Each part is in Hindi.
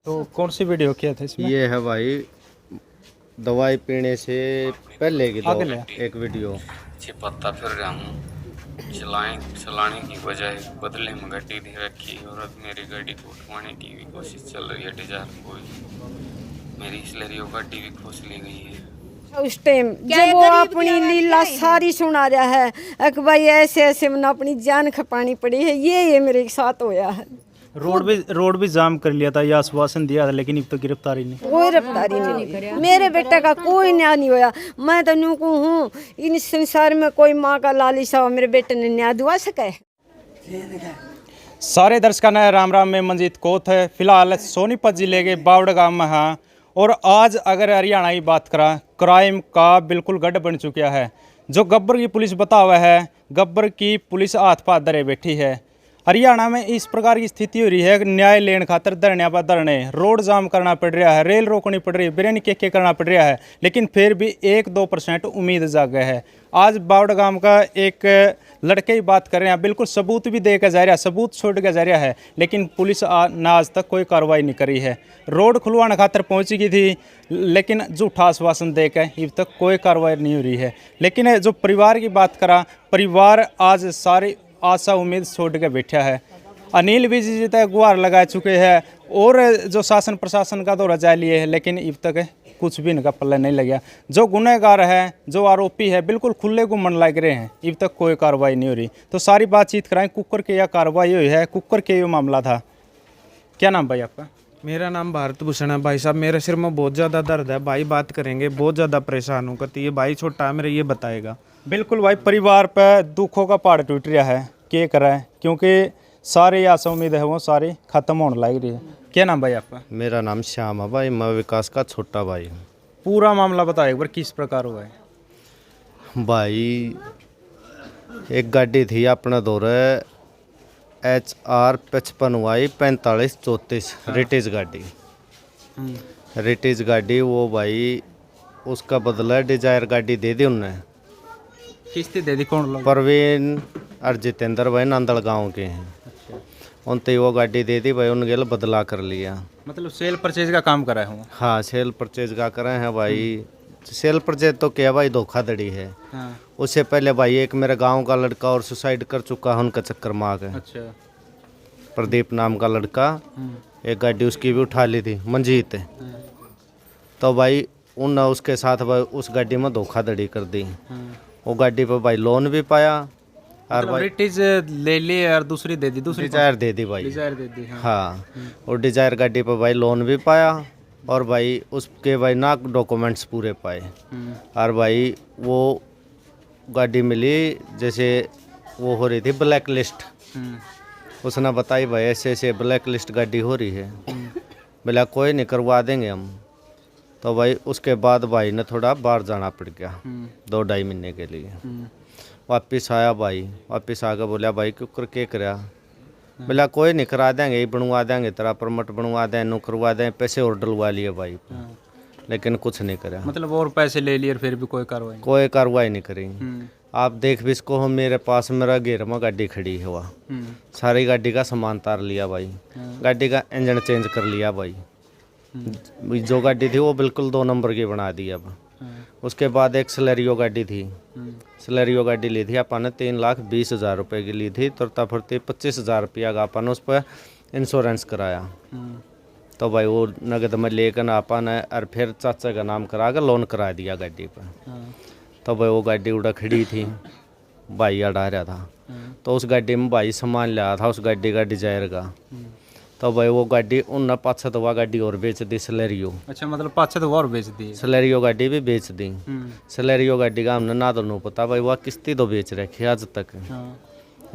तो कौन सी वीडियो किया था इसमें? ये है भाई दवाई पीने से पहले की आगे ले। एक वीडियो। चिपकता फिर रहा हूँ। चलाने की बजाय बदले में गाड़ी दे रखी और अब मेरी गाड़ी को उठवाने की भी कोशिश चल रही है। डिजायर कोई मेरी स्लेरियो गाड़ी भी खोस ली गई है। उस टाइम जब वो अपनी लीला सारी सुना रहा है कि भाई ऐसे ऐसे मैंने अपनी जान खपानी पड़ी है, ये मेरे साथ होया है। रोड भी जाम कर लिया था, ये आश्वासन दिया था, लेकिन अब तो गिरफ्तारी नहीं। कोई गिरफ्तारी नहीं, मेरे बेटे का कोई न्याय नहीं होया। मैं तो न्यू को हूँ इन संसार में कोई माँ का लालिसा मेरे बेटे ने न्याय दुआ सके। सारे दर्शकों ने राम राम, में मंजीत कोत है। फिलहाल सोनीपत जिले के बावड़ गांव में हाँ, और आज अगर हरियाणा की बात करा, क्राइम का बिल्कुल गढ़ बन चुका है। जो गब्बर की पुलिस बता हुआ है, गब्बर की पुलिस हाथ पाथ धरे बैठी है। हरियाणा में इस प्रकार की स्थिति हो रही है, न्याय लेने खातर धरने पर धरने, रोड जाम करना पड़ रहा है, रेल रोकनी पड़ रही है, बिरयानी के करना पड़ रहा है, लेकिन फिर भी 1-2% उम्मीद जागे है। आज बावड़ गांव का एक लड़के की बात कर रहे हैं, बिल्कुल सबूत भी देकर जा रहा है, सबूत छोड़ के जा रहा है, लेकिन पुलिस ने आज तक कोई कार्रवाई नहीं करी है। रोड खुलवाने खातर पहुंच गई थी, लेकिन झूठा आश्वासन देकर अब तक कोई कार्रवाई नहीं हो रही है। लेकिन जो परिवार की बात करा, परिवार आज सारी आशा उम्मीद छोड़ के बैठा है। अनिल विज जी तक गुहार लगा चुके हैं और जो शासन प्रशासन का दौरा जा लिए है, लेकिन अब तक कुछ भी इनका पल्ले नहीं लगा। जो गुनहगार है, जो आरोपी है, बिल्कुल खुले घूमने लग रहे हैं, अब तक कोई कार्रवाई नहीं हो रही। तो सारी बातचीत कराएं, कुकर के यह कार्रवाई हुई है, कुकर के ये मामला था। क्या नाम भाई आपका? मेरा नाम भारत भूषण है भाई साहब। मेरे सिर में बहुत ज़्यादा दर्द है भाई, बात करेंगे, बहुत ज़्यादा परेशान हूँ। कहती है भाई छोटा है मेरे, ये बताएगा। बिल्कुल भाई, परिवार पर दुखों का पहाड़ टूट रहा है, क्या करा है, क्योंकि सारी आशा उम्मीद है वो सारी खत्म होने लग रही है। क्या नाम भाई आपका? मेरा नाम श्याम है भाई, मैं विकास का छोटा भाई हूँ। पूरा मामला बताओ एक बार, किस प्रकार हुआ है? भाई एक गाड़ी थी अपना दौरे HR 55Y 4534 रिटेज गाड़ी। रिटेज गाड़ी वो भाई उसका बदला डिजायर गाड़ी दे दी उनने। किस्ती दे दी? कौन लोग? परवीन और जितेंद्र भाई नांदड़ गांव के हैं। उनते वो गाड़ी दे दी भाई, उनके लिए बदला कर लिया। मतलब सेल परचेज का काम करा है वो? हाँ, सेल परचेज का करे हैं भाई। सेल परचेज तो क्या भाई, धोखाधड़ी है। हाँ। उससे पहले भाई एक मेरे गांव का लड़का और सुसाइड कर चुका है उनका चक्कर मार है। अच्छा। प्रदीप नाम का लड़का, एक गाड़ी उसकी भी उठा ली थी, मंजीत। तो भाई उन उसके साथ भाई उस गाड़ी में धोखाधड़ी कर दी। वो गाड़ी पर भाई लोन भी पाया और भाई रिटीज ले ली और दूसरी दे दी, दूसरी डिजायर दे दी भाई। डिजायर दे दी। हाँ, और डिजायर गाड़ी पर भाई लोन भी पाया और भाई उसके भाई ना डॉक्यूमेंट्स पूरे पाए। और भाई वो गाड़ी मिली जैसे वो हो रही थी ब्लैक लिस्ट। उसने बताई भाई ऐसे ऐसे ब्लैक लिस्ट गाड़ी हो रही है। बोला कोई नहीं, करवा देंगे हम। तो भाई उसके बाद भाई ने थोड़ा बाहर जाना पड़ गया 2-2.5 महीने के लिए। वापिस आया भाई, वापिस आकर बोला भाई क्यों कर के कराया? बोला कोई नहीं, करा देंगे, बनवा देंगे, तेरा परमिट बनवा दें, नो करवा दें, पैसे और डलवा लिए भाई। लेकिन कुछ नहीं करा। मतलब और पैसे ले लिए फिर भी कोई कार्रवाई? कोई कार्रवाई नहीं करी। आप देख भी इसको, हम मेरे पास मेरा घेर में गाड़ी खड़ी हुआ, सारी गाड़ी का सामान तार लिया भाई, गाड़ी का इंजन चेंज कर लिया भाई। जो गाड़ी थी वो बिल्कुल 2 नंबर की बना दी। अब उसके बाद एक स्लेरियो गाड़ी थी, स्लेरियो गाड़ी ली थी अपन ने 3,20,000 रुपये की ली थी। तुरता फुरती 25,000 रुपया का अपन उस पर इंश्योरेंस कराया। तो भाई वो नगद में लेकर अपन ने और फिर चाचा का नाम करा कर लोन करा दिया गाड़ी पर। तो भाई वो गाड़ी उड़ा खड़ी थी, भाई अड़ा रहा था। तो उस गाड़ी में भाई सामान लाया था, उस गाड़ी का डिजायर का। तो भाई वो गाड़ी उन पाछा तो वह गाड़ी और बेच दी, स्लेरियो। अच्छा, मतलब पाछा तो और बेच दी? स्लेरियो गाड़ी भी बेच दी। स्लेरियो गाड़ी का हमने ना तो नहीं पता भाई, वह किस्ती तो बेच रखी आज तक।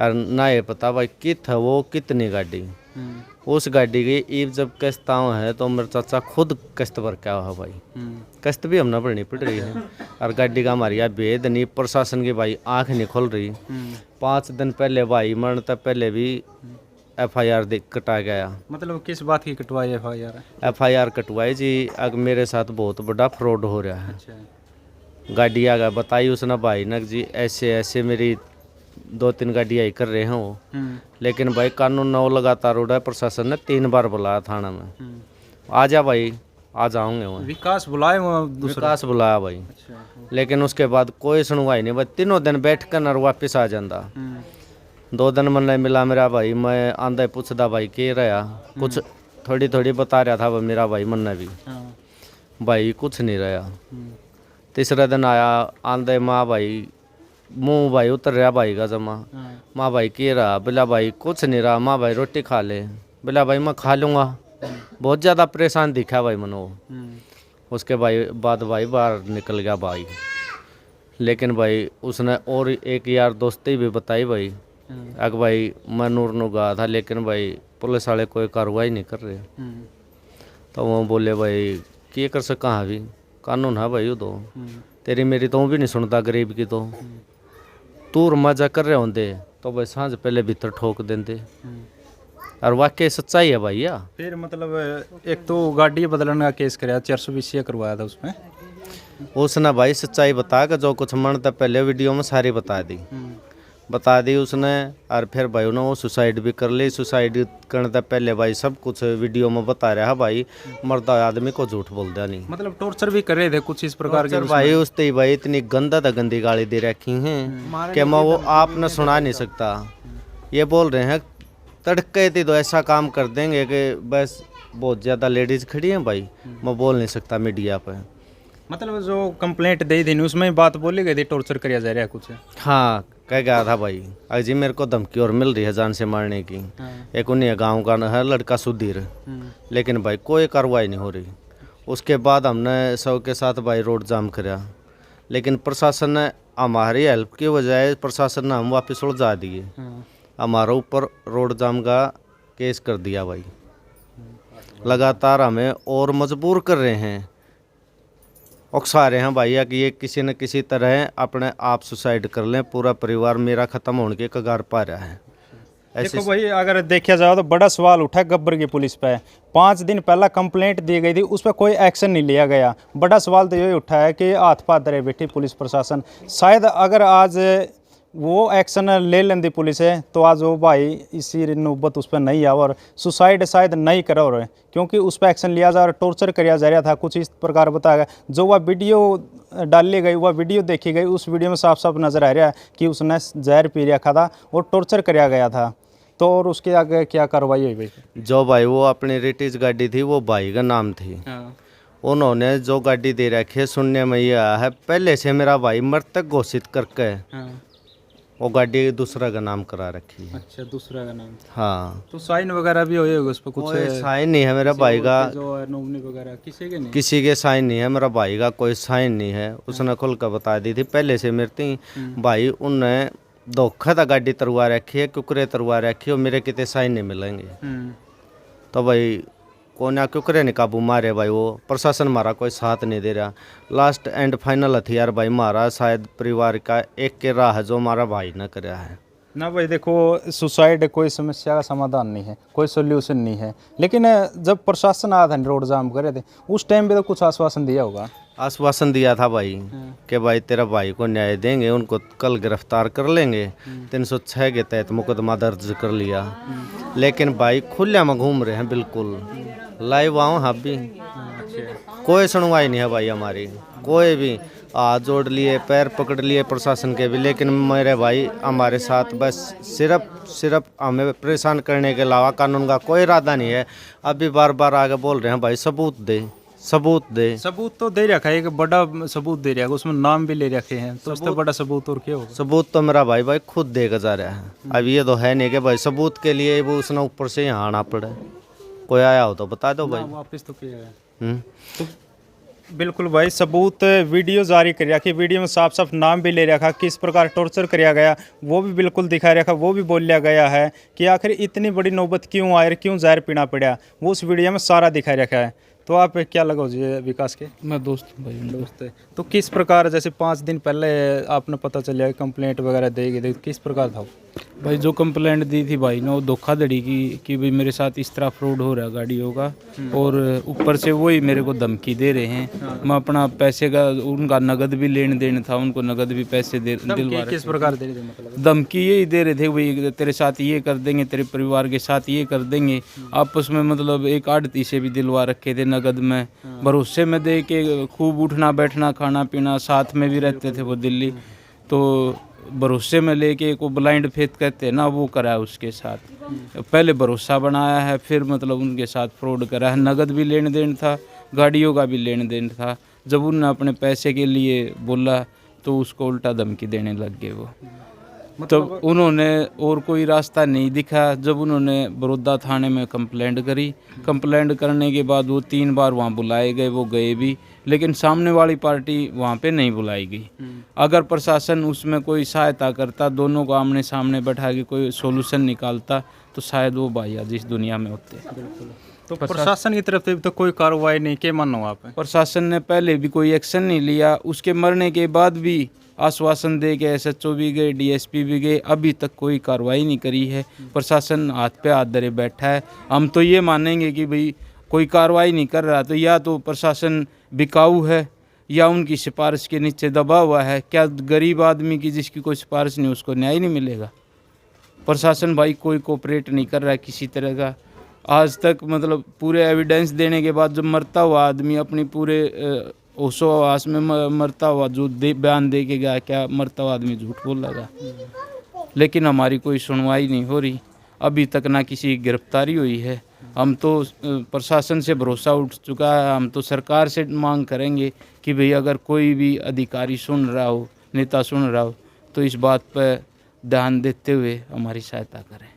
और ना ये पता भाई कित है वो कितनी गाड़ी। उस गाड़ी की ईब जब किस्त है तो मेरे चाचा खुद किस्त भर क्या हुआ भाई, किस्त भी हमने भरनी पड़ रही है। और गाड़ी का हमारी यहाँ भेद नहीं, प्रशासन की भाई आँख नहीं खुल रही। 5 दिन पहले भाई मरने तक पहले भी FIR कटा गया। मतलब किस बात की कटवाई FIR? FIR कटवाई जी, अब मेरे साथ बहुत बड़ा फ्रॉड हो रहा है। अच्छा। गाड़ी आ गया बताई उसने भाई नक जी, ऐसे ऐसे मेरी 2-3 गाड़ियाँ ही कर रहे हैं वो। लेकिन भाई कानून न लगातार उड़ा, प्रशासन ने 3 बार बुलाया थाना में। आ जा भाई, आ जाऊंगे वहाँ। विकास बुलाए वो दूसरा। विकास बुलाया भाई, लेकिन उसके बाद कोई सुनवाई नहीं भाई। तीनों दिन बैठ कर न वापिस आ जाता। 2 दिन मन नहीं मिला मेरा भाई। मैं आंदा पूछदा भाई के रहा, कुछ थोड़ी थोड़ी बता रहा था मेरा भाई मन ने भी। भाई कुछ नहीं रहा। तीसरे दिन आया, आंदे माँ भाई मुँह भाई उतर रहा भाई का जमा। माँ भाई के रहा, बोला भाई कुछ नहीं रहा। माँ भाई रोटी खा ले, बोला भाई मैं खा लूँगा। बहुत ज़्यादा परेशान दिखा भाई मनो। उसके बाद भाई बाहर निकल गया भाई। लेकिन भाई उसने और एक यार दोस्ती भी बताई भाई। अग भाई मैं नूर नु गया था, लेकिन भाई पुलिस वाले कोई कार्रवाई नहीं कर रहे। तो वो बोले भाई क्या कर सका अभी, कानून है भाई। तो तेरी मेरी तो भी नहीं सुनता गरीब की। तो तूर मजा कर रहे होंगे तो भाई सांझ पहले भीतर ठोक देंगे। और वाकई सच्चाई है भाई। या फिर मतलब एक तो गाड़ी बदलने का केस कराया, 420 करवाया था उसमें। उसने भाई सच्चाई बता के जो कुछ मन था पहले वीडियो में सारी बता दी उसने। और फिर भाई उन्होंने वो सुसाइड भी कर ली। सुसाइड करने से पहले भाई सब कुछ वीडियो में बता रहा है भाई। मर्दा आदमी को झूठ बोल दिया नहीं। मतलब टॉर्चर भी कर रहे थे कुछ इस प्रकार के। भाई उसते भाई इतनी गंदी गाली दे रखी हैं कि मैं वो आपने सुना नहीं सकता। ये बोल रहे हैं तड़के थी तो ऐसा काम कर देंगे कि बस बहुत ज़्यादा लेडीज़ खड़ी हैं भाई। मैं बोल नहीं सकता मीडिया पर। मतलब जो कंप्लेंट दी थी उसमें बात बोली गई थी टॉर्चर किया जा रहा है कुछ। हाँ कह गया था भाई। अजी मेरे को धमकी और मिल रही है जान से मारने की। एक उन्हीं गांव का है लड़का सुधीर। लेकिन भाई कोई कार्रवाई नहीं हो रही। उसके बाद हमने सब के साथ भाई रोड जाम कराया, लेकिन प्रशासन ने हमारी हेल्प की बजाय प्रशासन ने हम वापस उलझा दिए। हमारे ऊपर रोड जाम का केस कर दिया भाई। लगातार हमें और मजबूर कर रहे हैं, उकसा रहे हैं भैया कि ये किसी न किसी तरह अपने आप सुसाइड कर लें। पूरा परिवार मेरा ख़त्म होने के कगार पा रहा है। देखो भाई अगर देखा जाए तो बड़ा सवाल उठा है गब्बर की पुलिस पे। 5 दिन पहला कंप्लेंट दी गई थी, उस पर कोई एक्शन नहीं लिया गया। बड़ा सवाल तो यही उठा है कि हाथ पाथ धरे बैठी पुलिस प्रशासन। शायद अगर आज वो एक्शन ले लेंदी पुलिस है तो आज वो भाई इसी नौबत उस पर नहीं आवा और सुसाइड शायद नहीं करा। और क्योंकि उस पर एक्शन लिया जा और टॉर्चर किया जा रहा था कुछ इस प्रकार बताया गया। जो वह वीडियो डाली गई, वह वीडियो देखी गई, उस वीडियो में साफ साफ नज़र आ रहा है कि उसने जहर पी रखा था और टॉर्चर किया गया था। तो और उसके आगे क्या कार्रवाई हुई भाई? जो भाई वो अपनी रिटीज गाड़ी थी वो भाई का नाम थी। उन्होंने जो गाड़ी दे रखी है सुनने में ये आया है पहले से मेरा भाई मृतक घोषित करके वो गाड़ी दूसरा का नाम करा रखी है। अच्छा दूसरा का नाम। हाँ तो साइन वगैरह भी हुए होगा उस पर? कुछ साइन नहीं है मेरा भाई का। जो नॉमिनी वगैरह किसी के नहीं? किसी के साइन नहीं है। मेरा भाई का कोई साइन नहीं है। उसने खुल कर बता दी थी पहले से मेरी भाई उनने धोखा था गाड़ी तरवा रखी है, कुकरे तरवा रखी है और मेरे कितने साइन नहीं मिलेंगे। तो भाई कौन कुकरे ने काबू मारे भाई। वो प्रशासन हमारा कोई साथ नहीं दे रहा। लास्ट एंड फाइनल हथियार भाई मारा शायद परिवार का एक के राह जो हमारा भाई न कर रहा है ना। भाई देखो सुसाइड कोई समस्या का समाधान नहीं है, कोई सोल्यूशन नहीं है। लेकिन जब प्रशासन आया था रोड जाम करे थे उस टाइम पे तो कुछ आश्वासन दिया होगा? आश्वासन दिया था भाई कि भाई तेरा भाई को न्याय देंगे, उनको कल गिरफ्तार कर लेंगे। 306 के तहत मुकदमा दर्ज कर लिया। लेकिन भाई खुले में घूम रहे हैं बिल्कुल लाइव आओ। हाँ भी कोई सुनवाई नहीं है भाई हमारी। कोई भी हाथ जोड़ लिए, पैर पकड़ लिए प्रशासन के भी, लेकिन मेरे भाई हमारे साथ बस सिर्फ हमें परेशान करने के अलावा कानून का कोई इरादा नहीं है। अभी बार बार आगे बोल रहे हैं भाई सबूत दे सबूत दे। सबूत तो दे रखा है, एक बड़ा सबूत दे रखा है, उसमें नाम भी ले रखे हैं। तो उससे बड़ा सबूत और क्या होगा? सबूत तो मेरा भाई खुद देकर जा रहा है। अब ये तो है नहीं कि भाई सबूत के लिए वो उसने ऊपर से यहाँ आना पड़े। कोई आया हो तो बता दो भाई। वापस तो किया है तो बिल्कुल भाई सबूत वीडियो जारी कर रखी। वीडियो में साफ साफ नाम भी ले रखा, किस प्रकार टॉर्चर किया गया वो भी बिल्कुल दिखा रखा। वो भी बोल लिया गया है कि आखिर इतनी बड़ी नौबत क्यों आए, क्यों जहर पीना पड़ा, वो उस वीडियो में सारा दिखा रखा है। तो आप क्या लगो जी विकास के? मैं दोस्त हूँ भाई। दोस्त है तो किस प्रकार जैसे 5 दिन पहले आपने पता चलिया कंप्लेंट वगैरह देगी, किस प्रकार था? भाई जो कंप्लेंट दी थी भाई ने वो धोखाधड़ी की कि भाई मेरे साथ इस तरह फ्रॉड हो रहा है गाड़ियों का, और ऊपर से वही मेरे को धमकी दे रहे हैं। मैं अपना पैसे का उनका नगद भी लेन देन था, उनको नगद भी पैसे दिलवा रहे किस प्रकार दे रहे थे मतलब? धमकी यही दे रहे थे भाई तेरे साथ ये कर देंगे, तेरे परिवार के साथ ये कर देंगे। आपस में मतलब एक आड़ती से भी दिलवा रखे थे नगद में, भरोसे में दे के खूब उठना बैठना खाना पीना साथ में भी रहते थे वो दिल्ली। तो भरोसे में लेके को ब्लाइंड फेथ कहते हैं ना, वो करा है उसके साथ। पहले भरोसा बनाया है, फिर मतलब उनके साथ फ्रॉड करा है। नगद भी लेन देन था, गाड़ियों का भी लेन देन था। जब उन्होंने अपने पैसे के लिए बोला तो उसको उल्टा धमकी देने लग गए वो। तो उन्होंने और कोई रास्ता नहीं दिखा। जब उन्होंने बड़ौदा थाने में कंप्लेंट करी, कंप्लेंट करने के बाद वो 3 बार वहाँ बुलाए गए, वो गए भी, लेकिन सामने वाली पार्टी वहाँ पे नहीं बुलाई गई। अगर प्रशासन उसमें कोई सहायता करता, दोनों को आमने सामने बैठा के कोई सोल्यूशन निकालता, तो शायद वो भाई आज इस दुनिया में होते। तो प्रशासन की तरफ से तो कोई कार्रवाई नहीं, क्या मानो आप? प्रशासन ने पहले भी कोई एक्शन नहीं लिया, उसके मरने के बाद भी आश्वासन दे के SHO भी गए, DSP भी गए, अभी तक कोई कार्रवाई नहीं करी है। प्रशासन हाथ पे हाथ धरे बैठा है। हम तो ये मानेंगे कि भाई कोई कार्रवाई नहीं कर रहा तो या तो प्रशासन बिकाऊ है या उनकी सिफारिश के नीचे दबा हुआ है। क्या गरीब आदमी की जिसकी कोई सिफारिश नहीं उसको न्याय नहीं मिलेगा? प्रशासन भाई कोई कोऑपरेट नहीं कर रहा है किसी तरह का आज तक। मतलब पूरे एविडेंस देने के बाद जब मरता हुआ आदमी अपनी पूरे होशो हवास में मरता हुआ जो बयान दे के गया, क्या मरता हुआ आदमी झूठ बोल लगा? लेकिन हमारी कोई सुनवाई नहीं हो रही, अभी तक ना किसी की गिरफ्तारी हुई है। हम तो प्रशासन से भरोसा उठ चुका है। हम तो सरकार से मांग करेंगे कि भाई अगर कोई भी अधिकारी सुन रहा हो, नेता सुन रहा हो, तो इस बात पर ध्यान देते हुए हमारी सहायता करें।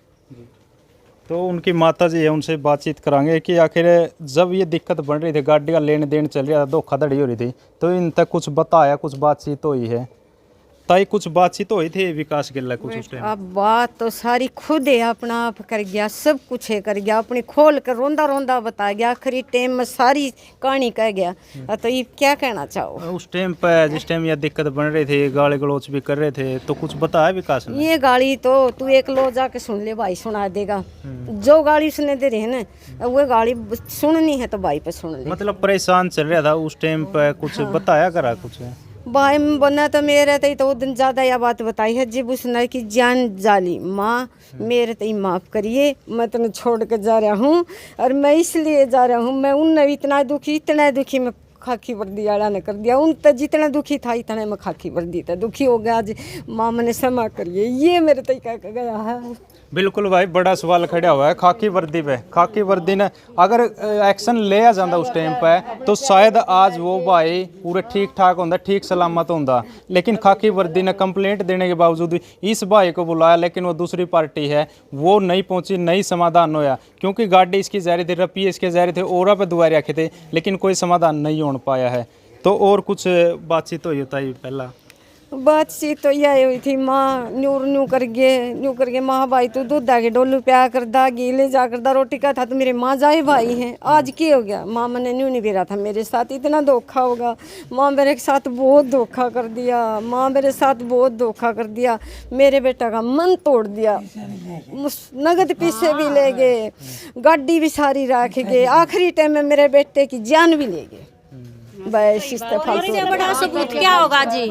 तो उनकी माता जी है, उनसे बातचीत करांगे कि आखिर जब ये दिक्कत बन रही थी, गाड़ी का लेन देन चल रहा था, धोखाधड़ी हो रही थी, तो इन तक कुछ बताया, कुछ बातचीत हुई है? ताई कुछ बातचीत हुई थी विकास के लिए कुछ उस टाइम? अब बात तो सारी खुद है, अपना आप कर गया, सब कुछ है कर गया, अपनी खोल कर रोंदा रोंदा बता गया, आखिरी टाइम में सारी कहानी कह गया। तो ये क्या कहना चाहो? उस टाइम पर जिस टाइम यह दिक्कत बन रही थी, गाली गलौच भी कर रहे थे, तो कुछ बताया विकास ने? ये गाली तो तू एक लो जाके सुन ले, भाई सुना देगा। जो गाली उसने दे रहे हैं ना, वो गाली सुननी है तो भाई पे सुन ले। मतलब परेशान चल रहा था उस टाइम पर, कुछ बताया करा कुछ? भाई बना तो मेरे तो वो दिन ज़्यादा यह बात बताई है, जब उसने कि जान जाली माँ मेरे तो माफ़ करिए, मैं तुम्हें छोड़ के जा रहा हूँ, और मैं इसलिए जा रहा हूँ, मैं उनने इतना दुखी मैं खाकी वर्दी वाला ने कर दिया। उन तो जितना दुखी था इतना मैं खाकी वर्दी था दुखी हो गया। आज माँ मैंने क्षमा करिए, ये मेरे तक कह गया है। बिल्कुल भाई, बड़ा सवाल खड़ा हुआ है खाकी वर्दी पे। खाकी वर्दी ने अगर एक्शन लिया जाता उस टाइम पे तो शायद आज वो भाई पूरे ठीक ठाक होंदा, ठीक सलामत होंदा। लेकिन खाकी वर्दी ने कंप्लेंट देने के बावजूद इस भाई को बुलाया, लेकिन वो दूसरी पार्टी है, वो नहीं पहुंची, नहीं समाधान होया, क्योंकि गाड़ी इसकी जा रही थी, रपिए इसके जा रहे थे, और पे दुआ रखे थे, लेकिन कोई समाधान नहीं हो पाया है। तो और कुछ बातचीत हुई होता है? पहला बातचीत तो यह हुई थी, माँ न्यू करके माँ भाई तू दूध के डोलू प्या कर दा, घी ले जा कर दा, रोटी का था तो मेरे माँ जाए भाई हैं। आज क्या हो गया? माँ मैंने न्यू नहीं बेरा था, मेरे साथ इतना धोखा होगा। माँ मेरे साथ बहुत धोखा कर दिया, माँ मेरे साथ बहुत धोखा कर दिया, मेरे बेटा का मन तोड़ दिया, नगद पैसे भी ले गए, गाड़ी भी सारी रख गए, आखिरी टाइम में मेरे बेटे की जान भी ले गए। इससे बड़ा सबूत क्या होगा जी?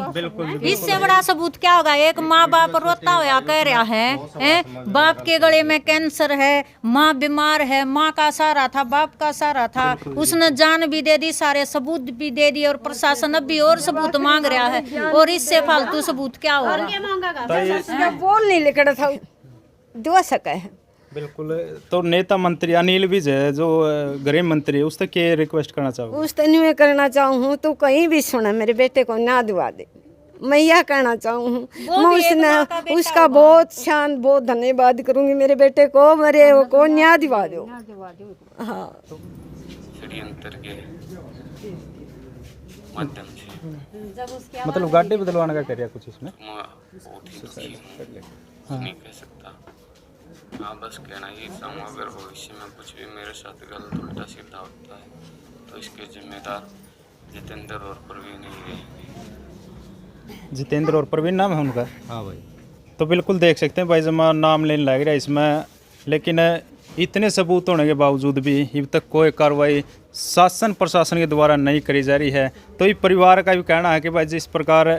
इससे बड़ा सबूत क्या होगा? एक माँ बाप रोता हुआ कह रहा है, बाप के गले में कैंसर है, माँ बीमार है, माँ का सहारा था, बाप का सहारा था, उसने जान भी दे दी, सारे सबूत भी दे दिए, और प्रशासन अब भी और सबूत मांग रहा है, और इससे फालतू सबूत क्या होगा? बोल नहीं लेकर था, दुआ सका है। बिल्कुल। तो नेता मंत्री अनिल विज है जो गृह मंत्री, उस तक क्या रिक्वेस्ट करना चाहूँ? उस तक मैं करना चाहूँ तो कहीं भी सुना मेरे बेटे को ना दुआ दे, मैं यह कहना चाहूँ। मैं उसका बहुत शान बहुत धन्यवाद करूँगी, मेरे बेटे को मेरे को न्याय दिवा दो। हाँ, षड्यंत्र के माध्यम से मतलब गाड़ी बदलवाने का करिए कुछ इसमें? नहीं कह सकता। हाँ, बस कहना ही चाहूँ, अगर भविष्य में कुछ भी मेरे साथ गलत उल्टा सीधा होता है तो इसके जिम्मेदार जितेंद्र और प्रवीण ही रहेंगे। जितेंद्र और प्रवीण नाम है उनका? हाँ भाई। तो बिल्कुल देख सकते हैं भाई जमा नाम लेने लग रहा है इसमें, लेकिन इतने सबूत होने के बावजूद भी अभी तक कोई कार्रवाई शासन प्रशासन के द्वारा नहीं करी जा रही है। तो ये परिवार का भी कहना है कि भाई जिस प्रकार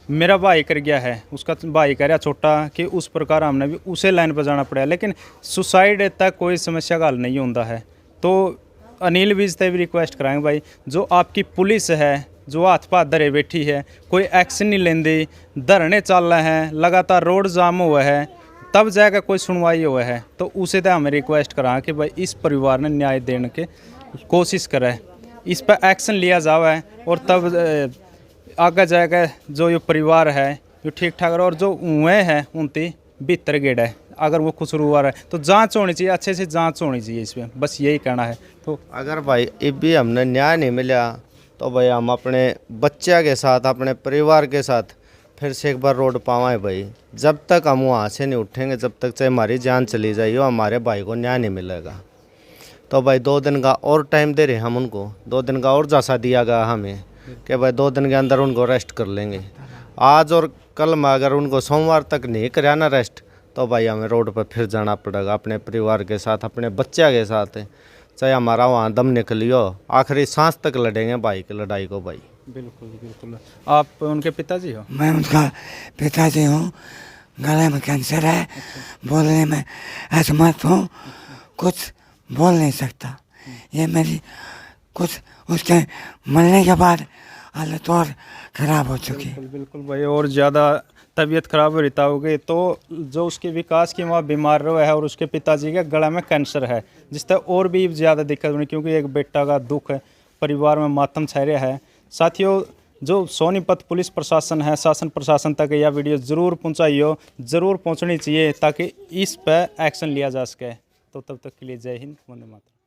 मेरा भाई कर गया है, उसका भाई कह रहा छोटा कि उस प्रकार हमने भी उसे लाइन पर जाना पड़ा, लेकिन सुसाइड तक कोई समस्या का हल नहीं होता है। तो अनिल विज से भी रिक्वेस्ट कराएंगे भाई, जो आपकी पुलिस है जो हाथ पाथ धरे बैठी है, कोई एक्शन नहीं लेंदी, धरने चल रहे हैं, लगातार रोड जाम हुआ है, तब जाकर कोई सुनवाई हुआ है, तो उसे तो हमें रिक्वेस्ट करा कि भाई इस परिवार ने न्याय देने के कोशिश करे, इस पर एक्शन लिया जाए और तब आगे जाकर जो ये परिवार है ये ठीक ठाक रहे। और जो हुए हैं उनकी भीतर गेड़ है, अगर वो कसूरवार है तो जांच होनी चाहिए, अच्छे से जांच होनी चाहिए इसमें, बस यही कहना है। तो अगर भाई अब भी हमने न्याय नहीं मिला तो भाई हम अपने बच्चा के साथ अपने परिवार के साथ फिर से एक बार रोड पावाए भाई। जब तक हम वहाँ से नहीं उठेंगे, जब तक चाहे हमारी जान चली जाए, हमारे भाई को न्याय नहीं मिलेगा। तो भाई 2 दिन का और टाइम दे रहे हम उनको, 2 दिन का और जासा दिया गया हमें कि भाई 2 दिन के अंदर उनको अरेस्ट कर लेंगे। आज और कल में अगर उनको सोमवार तक नहीं कराया ना अरेस्ट, तो भाई हमें रोड पर फिर जाना पड़ेगा अपने परिवार के साथ, अपने बच्चे के साथ, चाहे हमारा वहाँ दम निकलियो, आखिरी सांस तक लड़ेंगे भाई की लड़ाई को भाई। बिल्कुल बिल्कुल। आप उनके पिताजी हो? मैं उनका पिताजी हूँ। गले में कैंसर है, बोलने में असमर्थ हूँ, कुछ बोल नहीं सकता। ये मेरी कुछ उसके मरने के बाद हालत और ख़राब हो चुकी। बिल्कुल भाई, और ज़्यादा तबीयत खराब रहता होगी तो जो उसके विकास की माँ बीमार रहा है और उसके पिताजी के गला में कैंसर है, जिससे और भी ज़्यादा दिक्कत होनी, क्योंकि एक बेटा का दुख है, परिवार में मातम छा रहा है। साथियों, जो सोनीपत पुलिस प्रशासन है, शासन प्रशासन तक यह वीडियो ज़रूर पहुँचाइयो, ज़रूर पहुँचनी चाहिए ताकि इस पर एक्शन लिया जा सके। तो तब तक के लिए जय हिंद, वंदे मातरम।